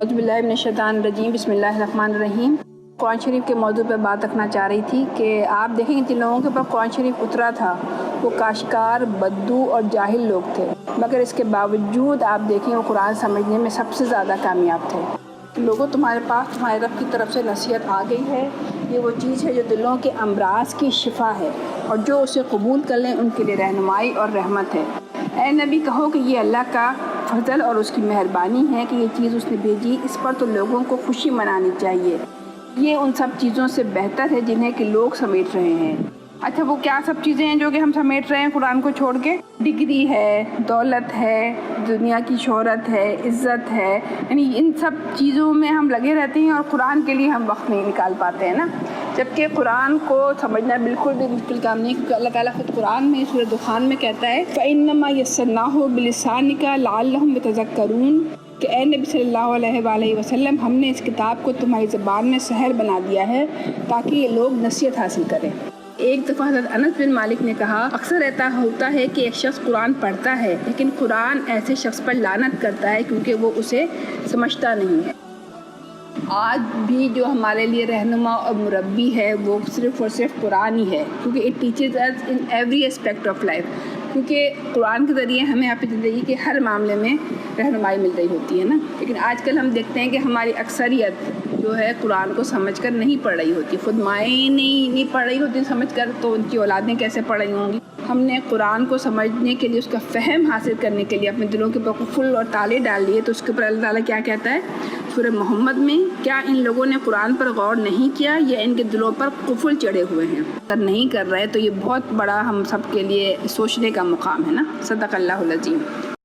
اعوذ باللہ من الشیطان الرجیم، بسم اللہ الرحمن الرحیم۔ قرآن شریف کے موضوع پہ بات رکھنا چاہ رہی تھی کہ آپ دیکھیں جن لوگوں کے اوپر قرآن شریف اترا تھا وہ کاشکار، بدو اور جاہل لوگ تھے، مگر اس کے باوجود آپ دیکھیں وہ قرآن سمجھنے میں سب سے زیادہ کامیاب تھے۔ لوگوں تمہارے پاس تمہارے رب کی طرف سے نصیحت آ گئی ہے، یہ وہ چیز ہے جو دلوں کے امراض کی شفا ہے، اور جو اسے قبول کر لیں ان کے لیے رہنمائی اور رحمت ہے۔ اے نبی کہو کہ یہ اللہ کا فضل اور اس کی مہربانی ہے کہ یہ چیز اس نے بھیجی، اس پر تو لوگوں کو خوشی منانی چاہیے، یہ ان سب چیزوں سے بہتر ہے جنہیں کہ لوگ سمیٹ رہے ہیں۔ اچھا، وہ کیا سب چیزیں ہیں جو کہ ہم سمیٹ رہے ہیں قرآن کو چھوڑ کے؟ ڈگری ہے، دولت ہے، دنیا کی شہرت ہے، عزت ہے، یعنی ان سب چیزوں میں ہم لگے رہتے ہیں اور قرآن کے لیے ہم وقت نہیں نکال پاتے ہیں نا، جبکہ قرآن کو سمجھنا بالکل بھی مشکل کام نہیں، کیونکہ اللہ تعالیٰ خود قرآن میں سورہ دخان میں کہتا ہے فَإِنَّمَا يَسَّرْنَاهُ بِلِسَانِكَ لَعَلَّهُمْ يَتَذَكَّرُونَ کہ اے نبی صلی اللہ علیہ وآلہ وسلم، ہم نے اس کتاب کو تمہاری زبان میں سہل بنا دیا ہے تاکہ یہ لوگ نصیحت حاصل کریں۔ ایک دفعہ حضرت انس بن مالک نے کہا، اکثر ایسا ہوتا ہے کہ ایک شخص قرآن پڑھتا ہے لیکن قرآن ایسے شخص پر لعنت کرتا ہے کیونکہ وہ اسے سمجھتا نہیں ہے۔ آج بھی جو ہمارے لیے رہنما اور مربی ہے وہ صرف اور صرف قرآن ہی ہے، کیونکہ it teaches us in every aspect of life, کیونکہ قرآن کے ذریعے ہمیں اپنی زندگی کے ہر معاملے میں رہنمائی مل رہی ہوتی ہے نا۔ لیکن آج کل ہم دیکھتے ہیں کہ ہماری اکثریت جو ہے قرآن کو سمجھ کر نہیں پڑھ رہی ہوتی، خود مائیں نہیں پڑھ رہی ہوتی سمجھ کر، تو ان کی اولادیں کیسے پڑھ رہی ہوں گی؟ ہم نے قرآن کو سمجھنے کے لیے، اس کا فہم حاصل کرنے کے لیے اپنے دلوں کے اوپر قفل اور تالے ڈال دیے، تو اس کے اوپر اللہ تعالیٰ کیا کہتا ہے سورہ محمد میں؟ کیا ان لوگوں نے قرآن پر غور نہیں کیا یا ان کے دلوں پر قفل چڑھے ہوئے ہیں؟ اگر نہیں کر رہے تو یہ بہت بڑا ہم سب کے لیے سوچنے کا مقام ہے نا۔ صدق اللہ العظیم۔